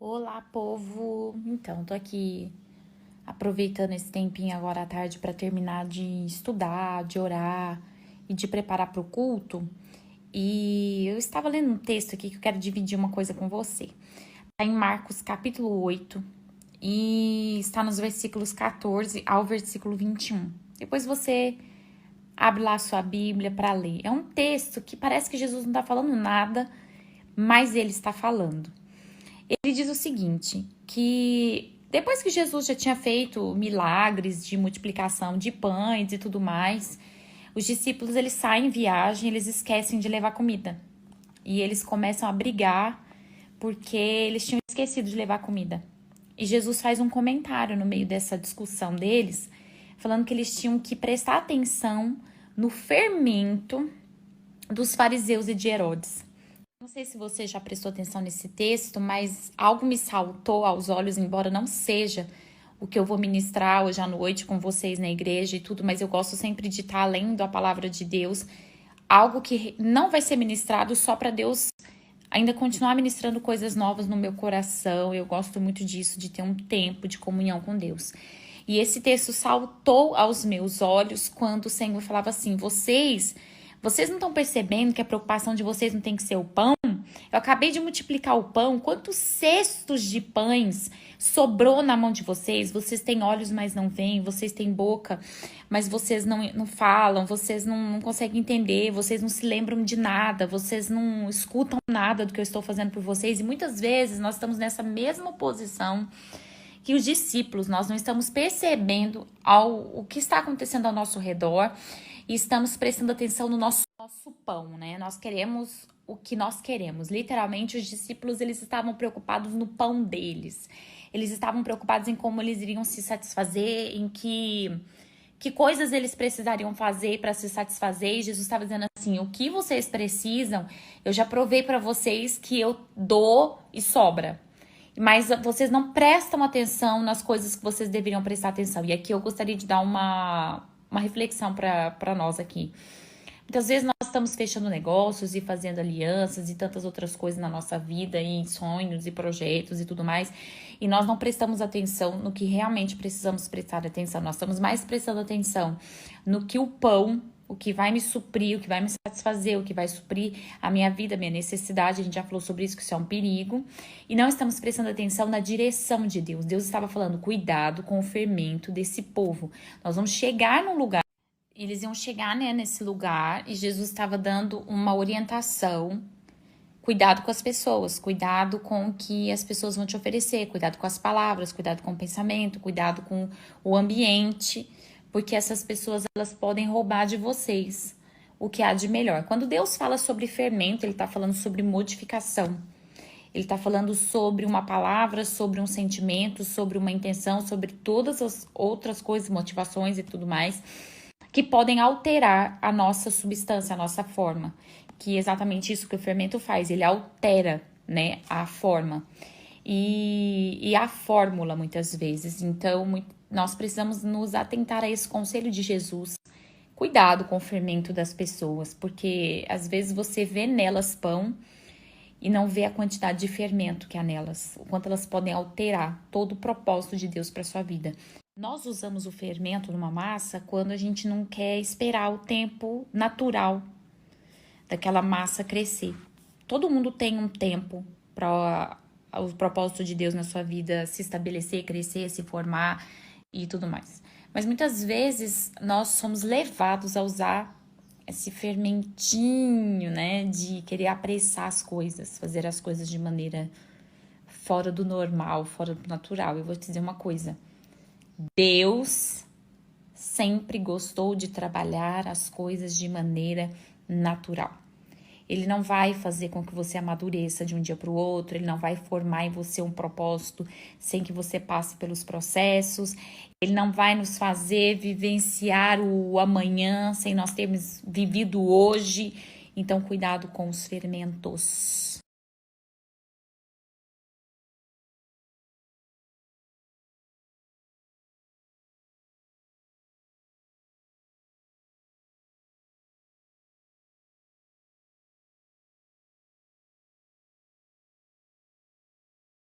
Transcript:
Olá, povo! Então, tô aqui aproveitando esse tempinho agora à tarde para terminar de estudar, de orar e de preparar para o culto. E eu estava lendo um texto aqui que eu quero dividir uma coisa com você. Está em Marcos capítulo 8 e está nos versículos 14 ao versículo 21. Depois você abre lá a sua Bíblia para ler. É um texto que parece que Jesus não está falando nada, mas ele está falando. Ele diz o seguinte, que depois que Jesus já tinha feito milagres de multiplicação de pães e tudo mais, os discípulos eles saem em viagem, eles esquecem de levar comida. E eles começam a brigar porque eles tinham esquecido de levar comida. E Jesus faz um comentário no meio dessa discussão deles, falando que eles tinham que prestar atenção no fermento dos fariseus e de Herodes. Não sei se você já prestou atenção nesse texto, mas algo me saltou aos olhos, embora não seja o que eu vou ministrar hoje à noite com vocês na igreja e tudo, mas eu gosto sempre de estar lendo a palavra de Deus, algo que não vai ser ministrado só para Deus ainda continuar ministrando coisas novas no meu coração. Eu gosto muito disso, de ter um tempo de comunhão com Deus. E esse texto saltou aos meus olhos quando o Senhor falava assim, vocês não estão percebendo que a preocupação de vocês não tem que ser o pão? Eu acabei de multiplicar o pão. Quantos cestos de pães sobrou na mão de vocês? Vocês têm olhos, mas não veem. Vocês têm boca, mas vocês não falam. Vocês não conseguem entender. Vocês não se lembram de nada. Vocês não escutam nada do que eu estou fazendo por vocês. E muitas vezes nós estamos nessa mesma posição que os discípulos. Nós não estamos percebendo o que está acontecendo ao nosso redor e estamos prestando atenção no nosso pão, né? Nós queremos o que nós queremos. Literalmente, os discípulos, eles estavam preocupados no pão deles. Eles estavam preocupados em como eles iriam se satisfazer, em que coisas eles precisariam fazer para se satisfazer. E Jesus estava dizendo assim, o que vocês precisam, eu já provei para vocês que eu dou e sobra. Mas vocês não prestam atenção nas coisas que vocês deveriam prestar atenção. E aqui eu gostaria de dar uma reflexão para nós aqui. Muitas vezes nós estamos fechando negócios e fazendo alianças e tantas outras coisas na nossa vida, e sonhos e projetos e tudo mais, e nós não prestamos atenção no que realmente precisamos prestar atenção. Nós estamos mais prestando atenção no que o pão, o que vai me suprir, o que vai me satisfazer, o que vai suprir a minha vida, a minha necessidade. A gente já falou sobre isso, que isso é um perigo. E não estamos prestando atenção na direção de Deus. Deus estava falando, cuidado com o fermento desse povo. Nós vamos chegar num lugar, eles iam chegar, né, nesse lugar, e Jesus estava dando uma orientação. Cuidado com as pessoas, cuidado com o que as pessoas vão te oferecer, cuidado com as palavras, cuidado com o pensamento, cuidado com o ambiente, porque essas pessoas, elas podem roubar de vocês o que há de melhor. Quando Deus fala sobre fermento, ele está falando sobre modificação. Ele está falando sobre uma palavra, sobre um sentimento, sobre uma intenção, sobre todas as outras coisas, motivações e tudo mais, que podem alterar a nossa substância, a nossa forma. Que é exatamente isso que o fermento faz, ele altera, né, a forma. E a fórmula, muitas vezes. Então, nós precisamos nos atentar a esse conselho de Jesus. Cuidado com o fermento das pessoas, porque às vezes você vê nelas pão e não vê a quantidade de fermento que há nelas, o quanto elas podem alterar todo o propósito de Deus para sua vida. Nós usamos o fermento numa massa quando a gente não quer esperar o tempo natural daquela massa crescer. Todo mundo tem um tempo para o propósito de Deus na sua vida se estabelecer, crescer, se formar e tudo mais. Mas muitas vezes nós somos levados a usar esse fermentinho, né, de querer apressar as coisas, fazer as coisas de maneira fora do normal, fora do natural. Eu vou te dizer uma coisa. Deus sempre gostou de trabalhar as coisas de maneira natural. Ele não vai fazer com que você amadureça de um dia para o outro, ele não vai formar em você um propósito sem que você passe pelos processos, ele não vai nos fazer vivenciar o amanhã sem nós termos vivido hoje. Então, cuidado com os fermentos.